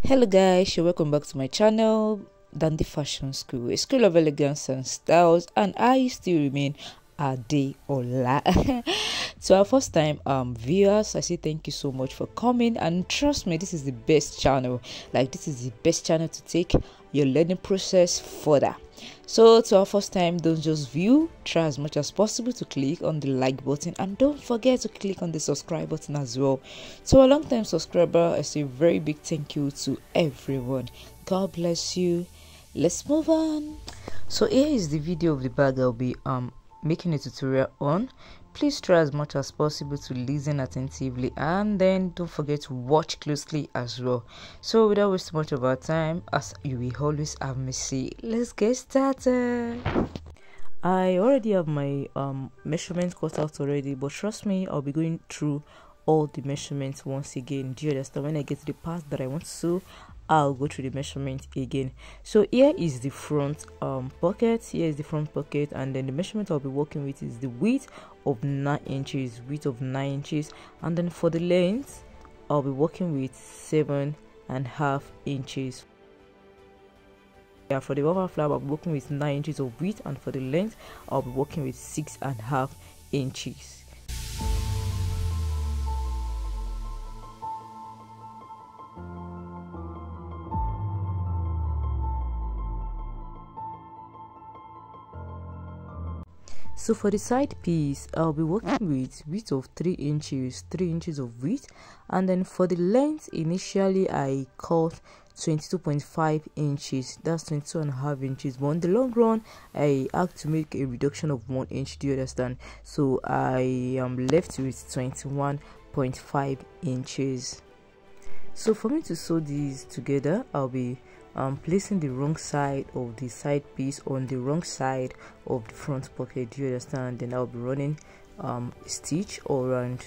Hello guys, welcome back to my channel, Dandy Fashion School, a school of elegance and styles, and I still remain Adeola. To our first time viewers, I say thank you so much for coming, and trust me, this is the best channel. This is the best channel to take your learning process further. So to our first time, don't just view, try as much as possible to click on the like button, and don't forget to click on the subscribe button as well. To a long time subscriber, I say a very big thank you to everyone. God bless you. Let's move on. So here is the video of the bag I'll be making a tutorial on. Please try as much as possible to listen attentively, and then don't forget to watch closely as well. So without wasting much of our time, as you will always have me say, let's get started. I already have my measurement cut out already, but trust me, I'll be going through all the measurements once again. Do you understand? When I get to the part that I want to sew, I'll go through the measurement again. So here is the front pocket. Here is the front pocket, and then the measurement I'll be working with is the width of 9 inches, and then for the length I'll be working with 7.5 inches. Yeah, for the rubber flap I'll be working with 9 inches of width, and for the length I'll be working with 6.5 inches. So for the side piece, I'll be working with width of 3 inches of width, and then for the length, initially I cut 22.5 inches, that's 22.5 inches, but in the long run I had to make a reduction of 1 inch. Do you understand? So I am left with 21.5 inches. So for me to sew these together, I'll be placing the wrong side of the side piece on the wrong side of the front pocket. Do you understand? Then I'll be running a stitch all around.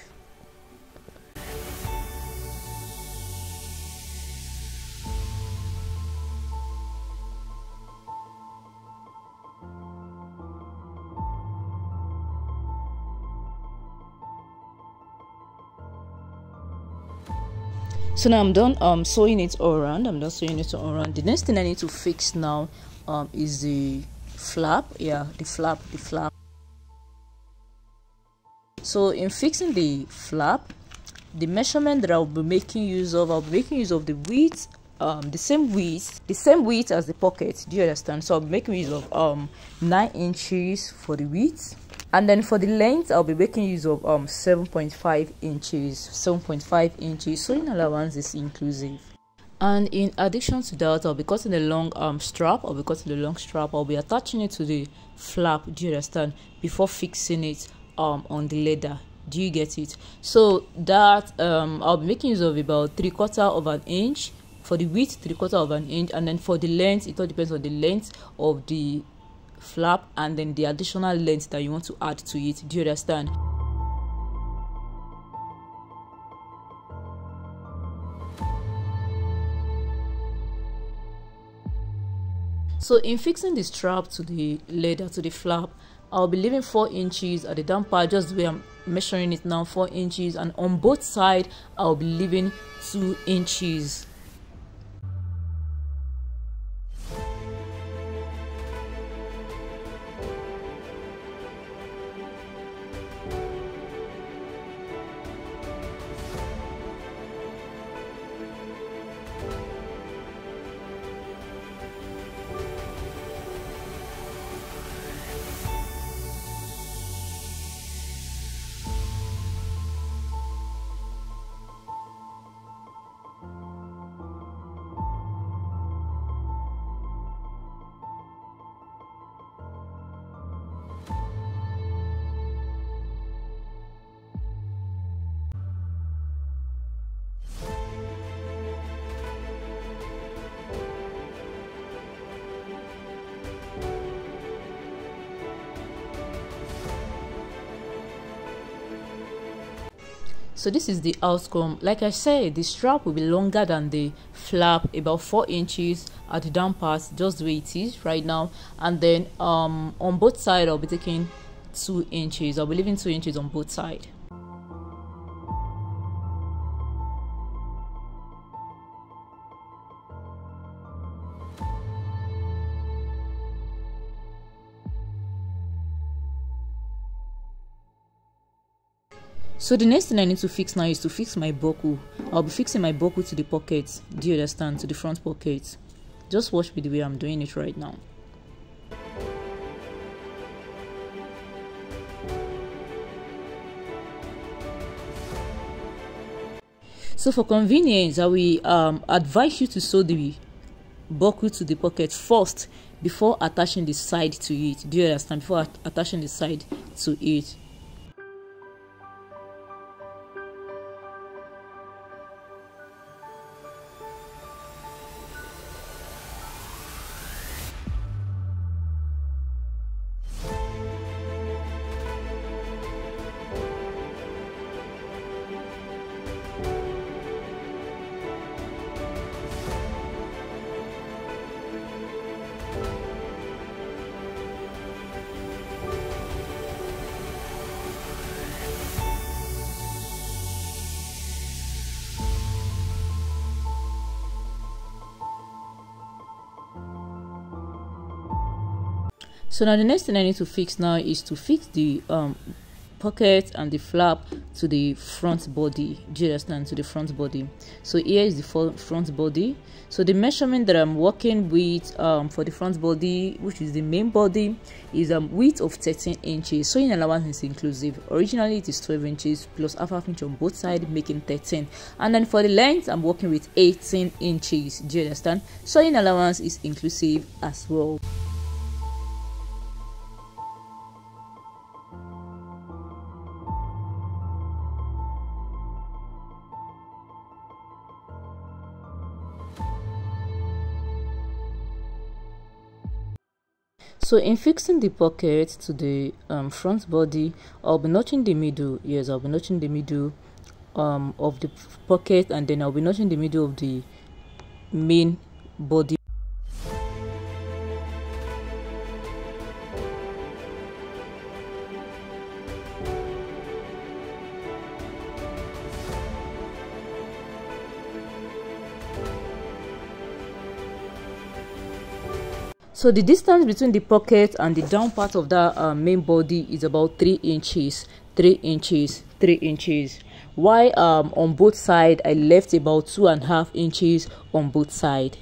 So now I'm done sewing it all around. The next thing I need to fix now is the flap. Yeah, the flap. So in fixing the flap, the measurement that I'll be making use of the width, the same width as the pocket. Do you understand? So I'll be making use of 9 inches for the width, and then for the length I'll be making use of 7.5 inches. Sewing allowance is inclusive. And in addition to that, I'll be cutting a long strap. I'll be attaching it to the flap. Do you understand? Before fixing it on the leather. Do you get it? So that I'll be making use of about 3/4 of an inch for the width, 3/4 of an inch, and then for the length, it all depends on the length of the flap and then the additional length that you want to add to it. Do you understand? So in fixing the strap to the leather, to the flap, I'll be leaving 4 inches at the down part, just the way I'm measuring it now, 4 inches, and on both sides I'll be leaving 2 inches. So this is the outcome. Like I said, the strap will be longer than the flap, about 4 inches at the down part, just the way it is right now. And then on both sides I'll be taking 2 inches. I'll be leaving 2 inches on both sides. So the next thing I need to fix now is to fix my buckle. I'll be fixing my buckle to the pocket. Do you understand? To the front pocket. Just watch me the way I'm doing it right now. So for convenience, I will advise you to sew the buckle to the pocket first before attaching the side to it. Do you understand? Before attaching the side to it. So now the next thing I need to fix now is to fix the pocket and the flap to the front body. Do you understand? To the front body. So here is the front body. So the measurement that I'm working with for the front body, which is the main body, is width of 13 inches. Sewing allowance is inclusive. Originally it is 12 inches plus half inch on both sides, making 13. And then for the length, I'm working with 18 inches. Do you understand? Sewing allowance is inclusive as well. So in fixing the pocket to the front body, I'll be notching the middle. Yes, I'll be notching the middle of the pocket, and then I'll be notching the middle of the main body. So the distance between the pocket and the down part of that main body is about 3 inches. 3 inches. 3 inches. While on both sides, I left about 2.5 inches on both sides.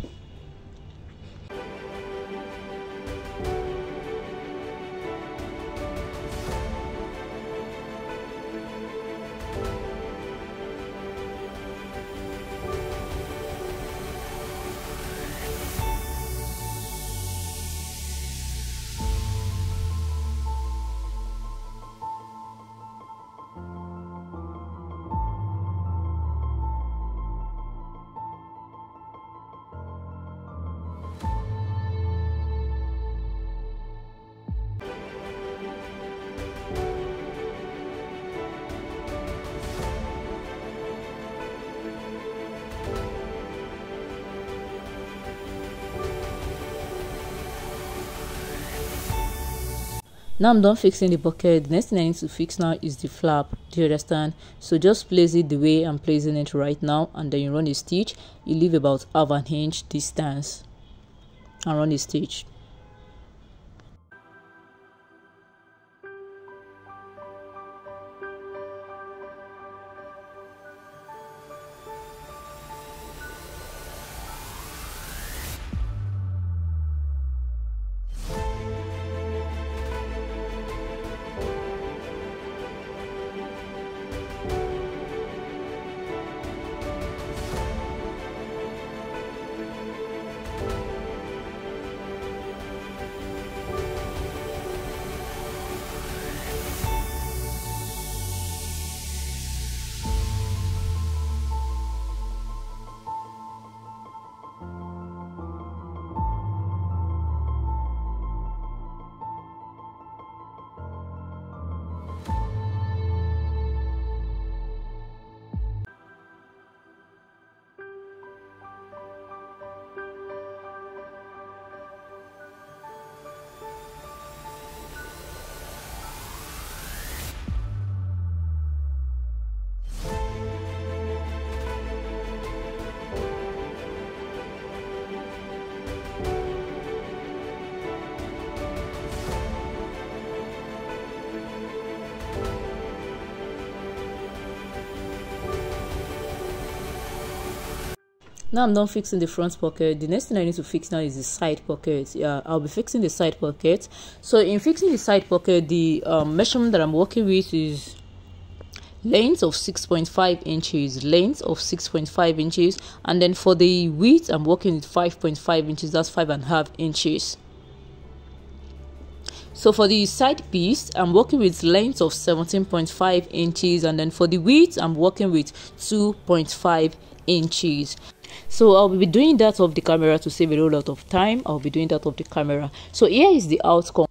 Now I'm done fixing the pocket. The next thing I need to fix now is the flap. Do you understand? So just place it the way I'm placing it right now, and then you run a stitch. You leave about half an inch distance and run a stitch. Now I'm done fixing the front pocket. The next thing I need to fix now is the side pocket. Yeah, I'll be fixing the side pocket. So in fixing the side pocket, the measurement that I'm working with is length of 6.5 inches, length of 6.5 inches, and then for the width I'm working with 5.5 inches. That's 5.5 inches. So for the side piece, I'm working with length of 17.5 inches, and then for the width I'm working with 2.5 inches. So I'll be doing that off the camera to save a whole lot of time. I'll be doing that off the camera. So here is the outcome.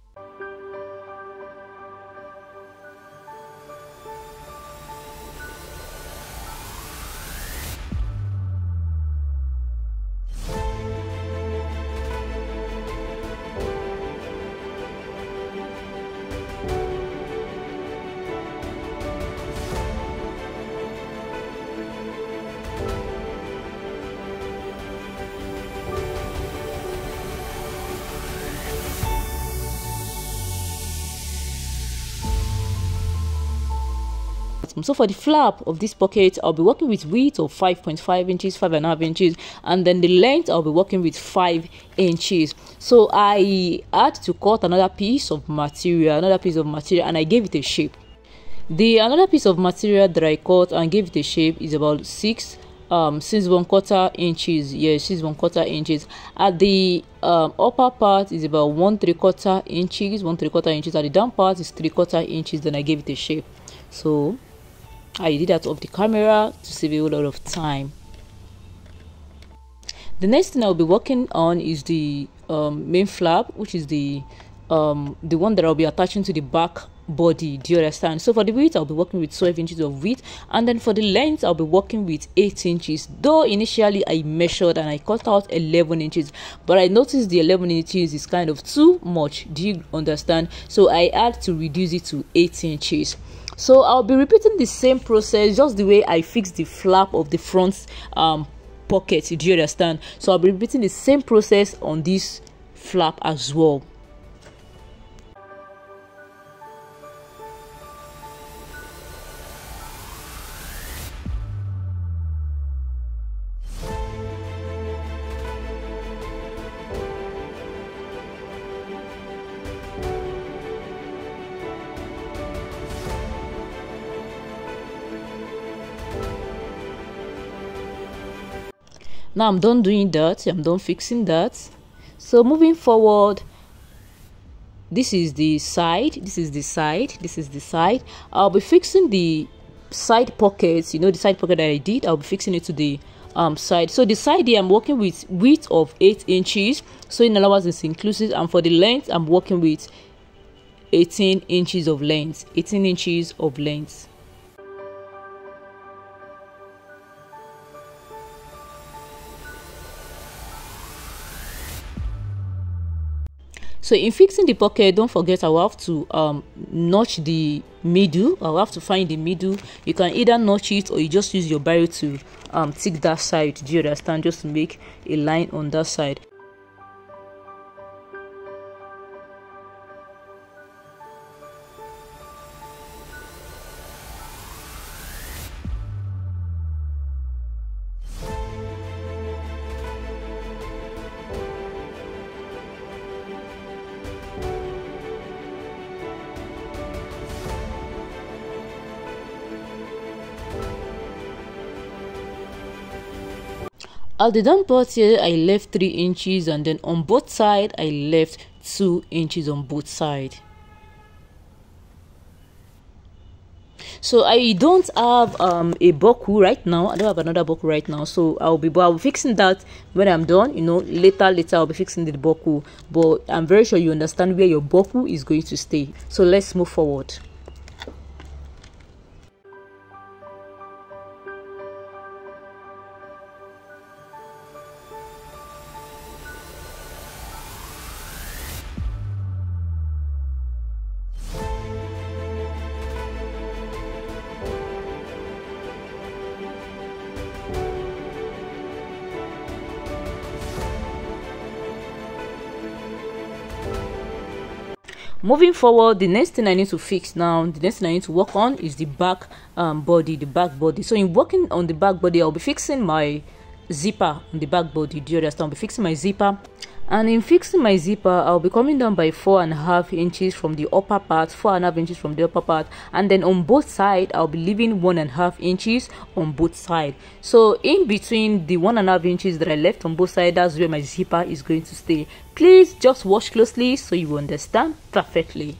So for the flap of this pocket, I'll be working with width of 5.5 inches, 5.5 inches, and then the length I'll be working with 5 inches. So I had to cut another piece of material, and I gave it a shape. The another piece of material that I cut and gave it a shape is about 6.25 inches. Yes, 6.25 inches. At the upper part is about 1.75 inches, 1.75 inches. At the down part is 3/4 inches. Then I gave it a shape. So I did that off the camera to save a whole lot of time. The next thing I'll be working on is the main flap, which is the one that I'll be attaching to the back body. Do you understand? So for the width I'll be working with 12 inches of width, and then for the length I'll be working with 8 inches. Though initially I measured and I cut out 11 inches, but I noticed the 11 inches is kind of too much. Do you understand? So I had to reduce it to 8 inches. So I'll be repeating the same process, just the way I fixed the flap of the front pocket. Do you understand? So I'll be repeating the same process on this flap as well. Now I'm done doing that. I'm done fixing that. So moving forward, this is the side, this is the side, this is the side. I'll be fixing the side pockets. You know, the side pocket that I did, I'll be fixing it to the side. So the side here I'm working with width of 8 inches, so in other words it's inclusive, and for the length I'm working with 18 inches of length, 18 inches of length. So in fixing the pocket, don't forget I will have to notch the middle. I will have to find the middle. You can either notch it or you just use your barrel to tick that side. Do you understand? Just to make a line on that side. At the down part here, I left 3 inches, and then on both sides, I left 2 inches on both sides. So I don't have a buckle right now. I don't have another buckle right now, so I'll be fixing that when I'm done. You know, later I'll be fixing the buckle, but I'm very sure you understand where your buckle is going to stay. So let's move forward. Moving forward, the next thing I need to fix now, the next thing I need to work on is the back body, the back body. So in working on the back body, I'll be fixing my zipper on the back body. Do you understand? I'll be fixing my zipper, and in fixing my zipper I'll be coming down by 4.5 inches from the upper part, 4.5 inches from the upper part, and then on both sides I'll be leaving 1.5 inches on both sides. So in between the 1.5 inches that I left on both sides, that's where my zipper is going to stay. Please just watch closely so you understand perfectly.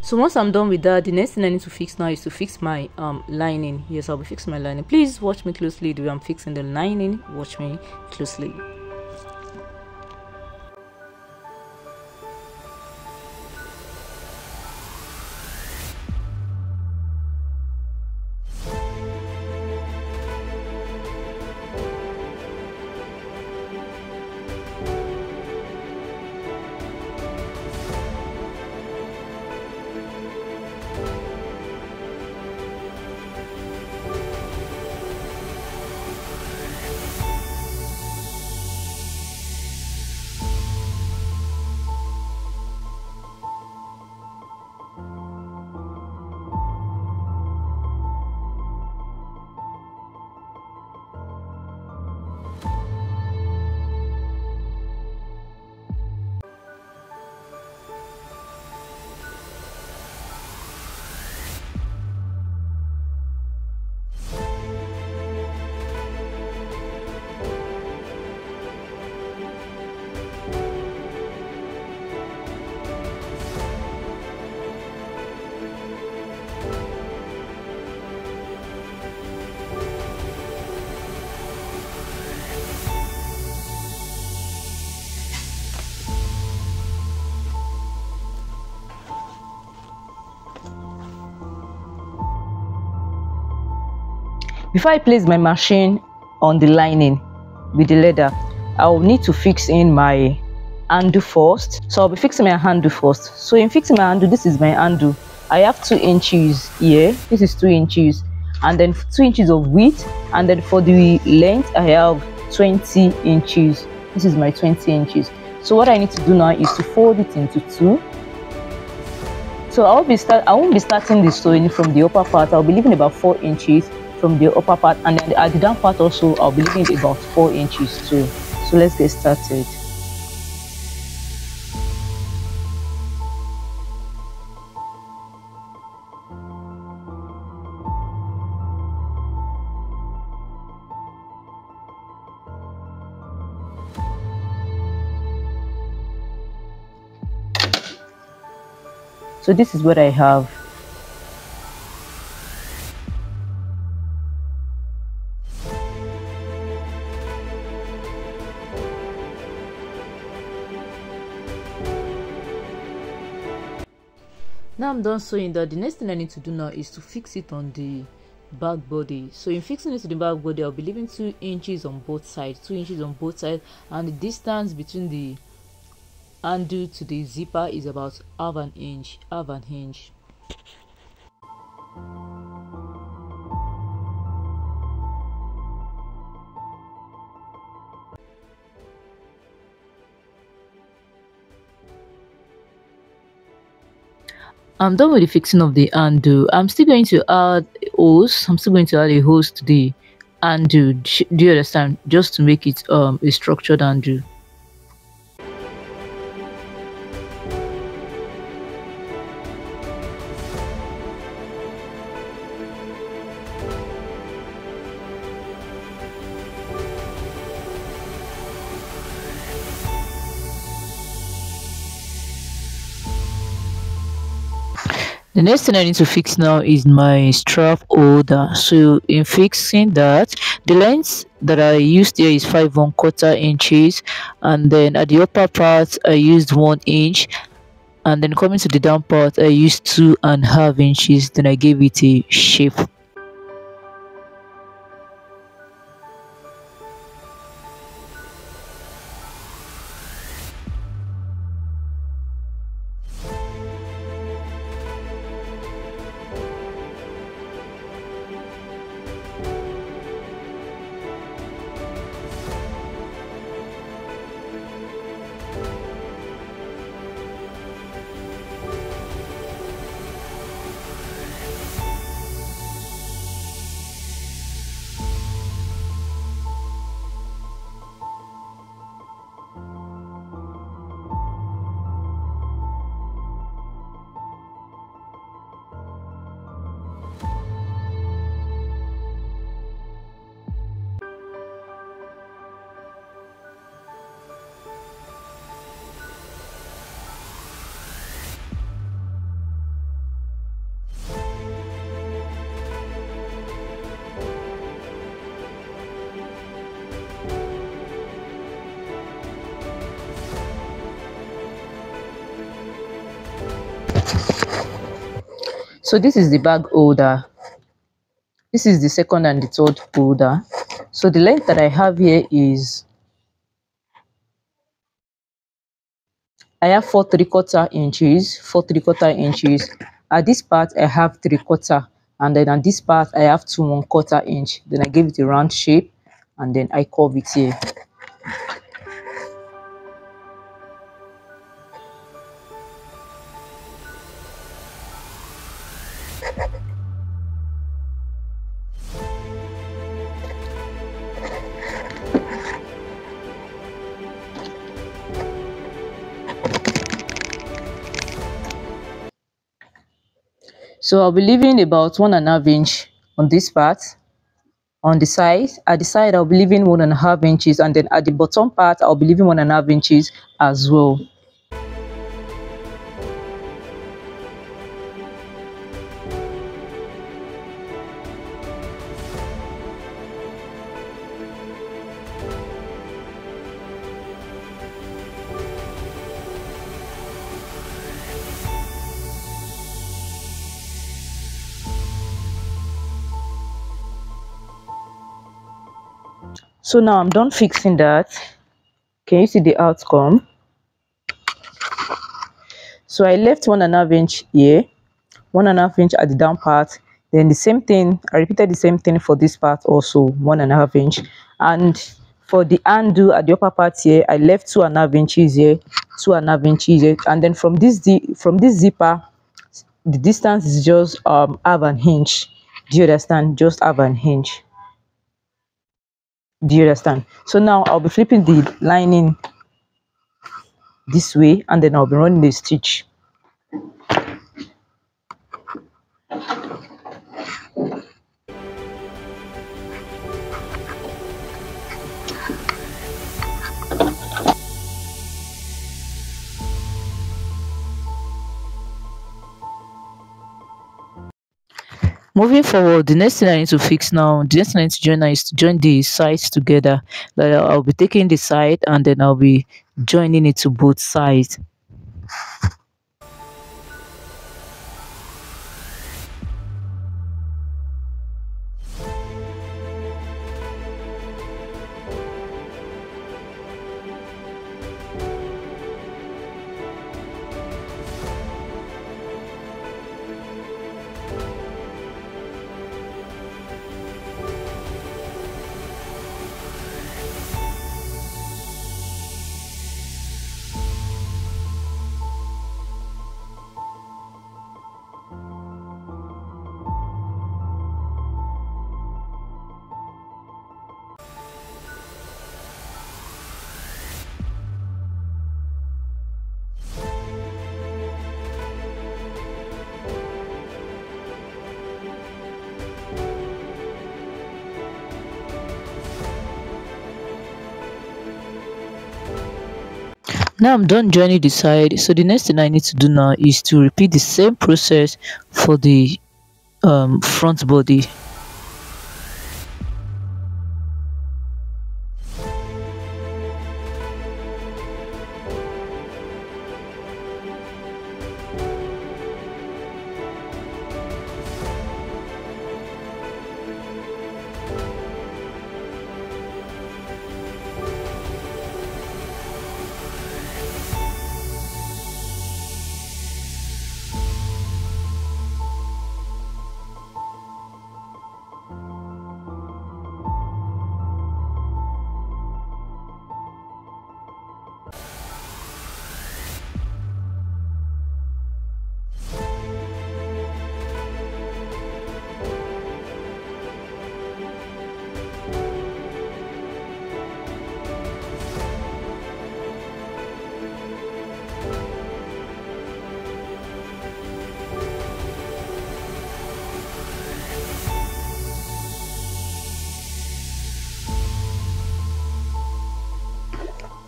So once I'm done with that, the next thing I need to fix now is to fix my lining. Yes, I'll be fixing my lining. Please watch me closely. The way I'm fixing the lining, watch me closely. Before I place my machine on the lining with the leather, I'll need to fix in my handle first. So I'll be fixing my handle first. So in fixing my handle, this is my handle. I have 2 inches here. This is 2 inches, and then 2 inches of width, and then for the length I have 20 inches. This is my 20 inches. So what I need to do now is to fold it into 2. So I won't be starting the sewing from the upper part. I'll be leaving about 4 inches from the upper part, and then at the down part also I'll be leaving about 4 inches too. So let's get started. So this is what I have. Now I'm done sewing that. The next thing I need to do now is to fix it on the back body. So in fixing it to the back body, I'll be leaving 2 inches on both sides, 2 inches on both sides, and the distance between the handle to the zipper is about half an inch, half an inch. I'm done with the fixing of the handle. I'm still going to add hose. I'm still going to add a hose to the handle. Do you understand? Just to make it a structured handle. The next thing I need to fix now is my strap holder. So in fixing that, the length that I used here is 5 1/4 inches, and then at the upper part I used 1 inch, and then coming to the down part I used 2.5 inches. Then I gave it a shape. So this is the bag holder. This is the second and the third holder. So the length that I have here is, I have 4 3/4 inches, 4 3/4 inches. At this part I have 3/4, and then at this part I have 2 1/4 inch. Then I gave it a round shape, and then I curve it here. So I'll be leaving about 1.5 inch on this part. On the side, at the side I'll be leaving 1.5 inches, and then at the bottom part I'll be leaving 1.5 inches as well. So now I'm done fixing that. Can you see the outcome? So I left 1.5 inch here, 1.5 inch at the down part. Then the same thing, I repeated the same thing for this part also, 1.5 inch. And for the handle at the upper part here, I left 2.5 inches here, 2.5 inches here. And then from this zipper, the distance is just half an inch. Do you understand? Just half an inch. Do you understand? So now I'll be flipping the lining this way, and then I'll be running the stitch. Moving forward, the next thing I need to fix now, the next thing I need to join now is to join the sides together. Like I'll be taking the side and then I'll be joining it to both sides. Now I'm done joining the side. So the next thing I need to do now is to repeat the same process for the front body.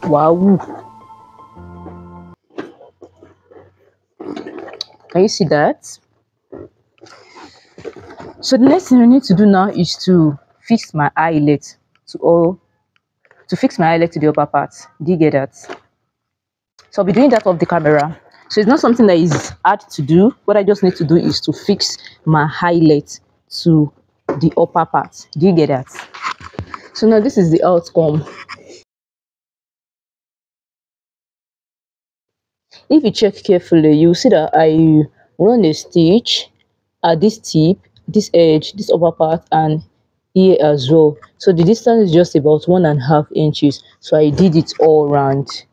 Wow, can you see that? So the next thing I need to do now is to fix my eyelet to all to fix my eyelet to the upper part. Do you get that? So I'll be doing that off the camera. So it's not something that is hard to do. What I just need to do is to fix my eyelet to the upper part. Do you get that? So now this is the outcome. If you check carefully, you'll see that I run a stitch at this tip, this edge, this upper part, and here as well. So the distance is just about 1.5 inches. So I did it all around.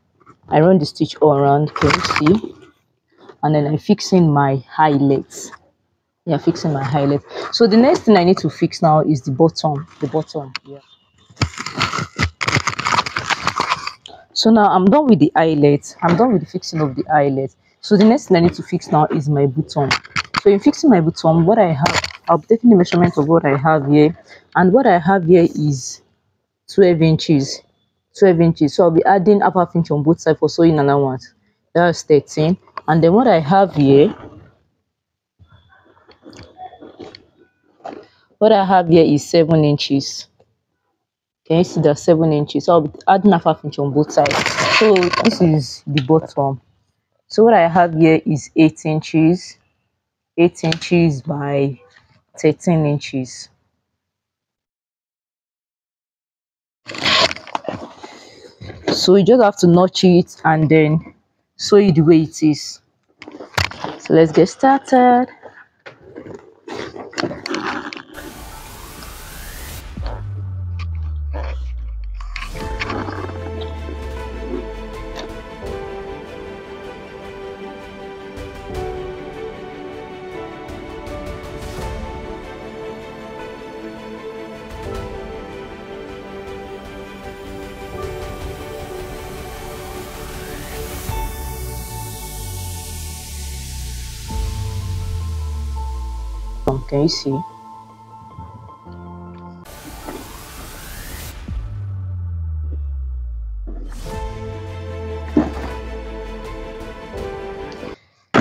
I run the stitch all around. Can you see? And then I'm fixing my highlights. Yeah, fixing my highlight. So the next thing I need to fix now is the bottom. The bottom. Yeah. So now I'm done with the eyelet. I'm done with the fixing of the eyelet. So the next thing I need to fix now is my bottom. So in fixing my bottom, what I have, I'll be taking the measurement of what I have here. And what I have here is 12 inches. 12 inches. So I'll be adding half inch on both sides for sewing another one. That's 13. And then what I have here, is 7 inches. Can you see that 7 inches? So I'll be adding half inch on both sides. So this is the bottom. So what I have here is 8 inches. 8 inches by 13 inches. So you just have to notch it and then sew it the way it is. So let's get started. Can you see?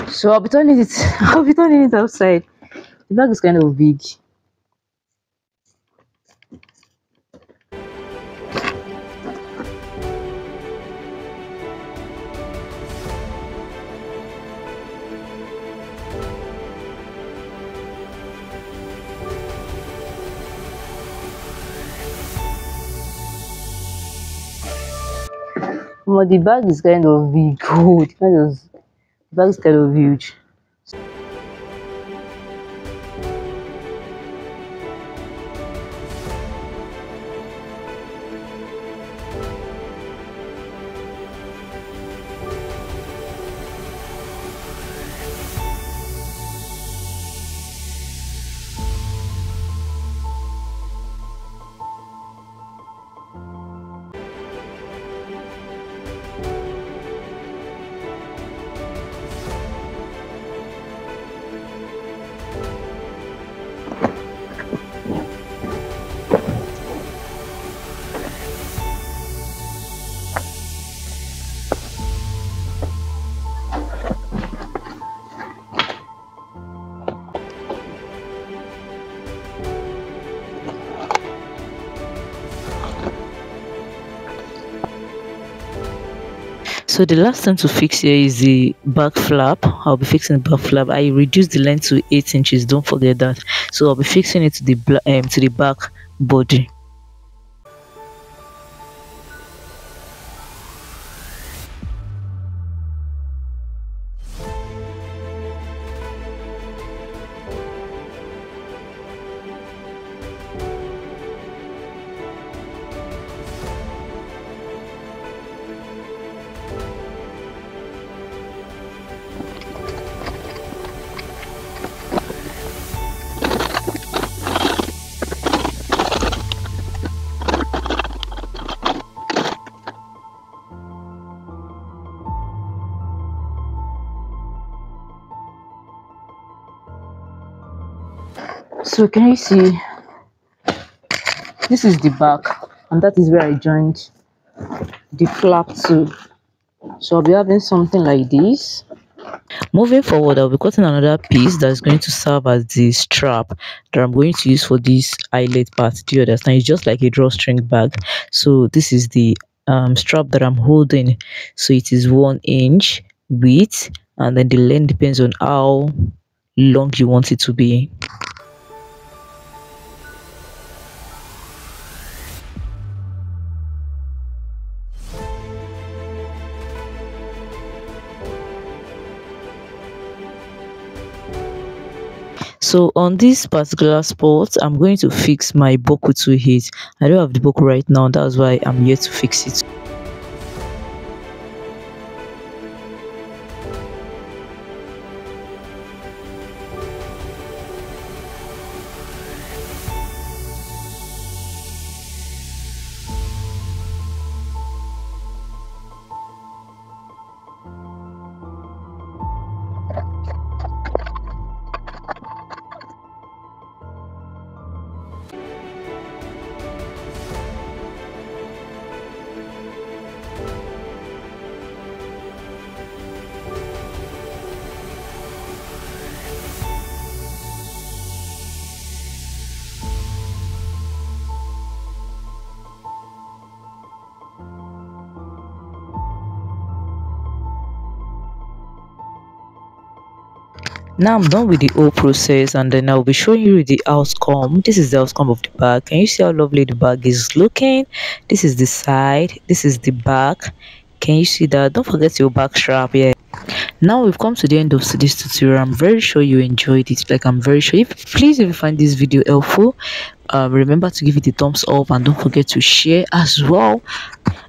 So I'll be turning it I'll be turning it outside. The bag is kind of big. Well, the bag is kind of big. Oh, the bag is kind of huge. So the last thing to fix here is the back flap. I'll be fixing the back flap. I reduced the length to 8 inches, don't forget that. So I'll be fixing it to the back body. So can you see, this is the back, and that is where I joined the flap to. So I'll be having something like this. Moving forward, I'll be cutting another piece that's going to serve as the strap that I'm going to use for this eyelet part. Do you understand? It's just like a drawstring bag. So this is the strap that I'm holding. So it is 1 inch width, and then the length depends on how long you want it to be. So on this particular spot, I'm going to fix my buckle to it. I don't have the buckle right now, that's why I'm here to fix it. Now I'm done with the whole process, and then I'll be showing you the outcome. This is the outcome of the bag. Can you see how lovely the bag is looking? This is the side, this is the back. Can you see that? Don't forget your back strap. Yeah, now we've come to the end of this tutorial. I'm very sure you enjoyed it. Like, I'm very sure. If you find this video helpful, remember to give it a thumbs up, and don't forget to share as well.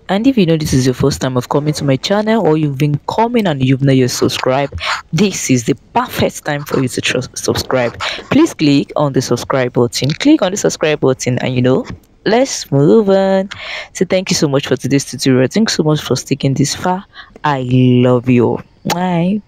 And if you know this is your first time of coming to my channel, or you've been coming and you've not yet subscribed, this is the perfect time for you to subscribe. Please click on the subscribe button. Click on the subscribe button, and let's move on. So thank you so much for today's tutorial. Thanks so much for sticking this far. I love you. Bye.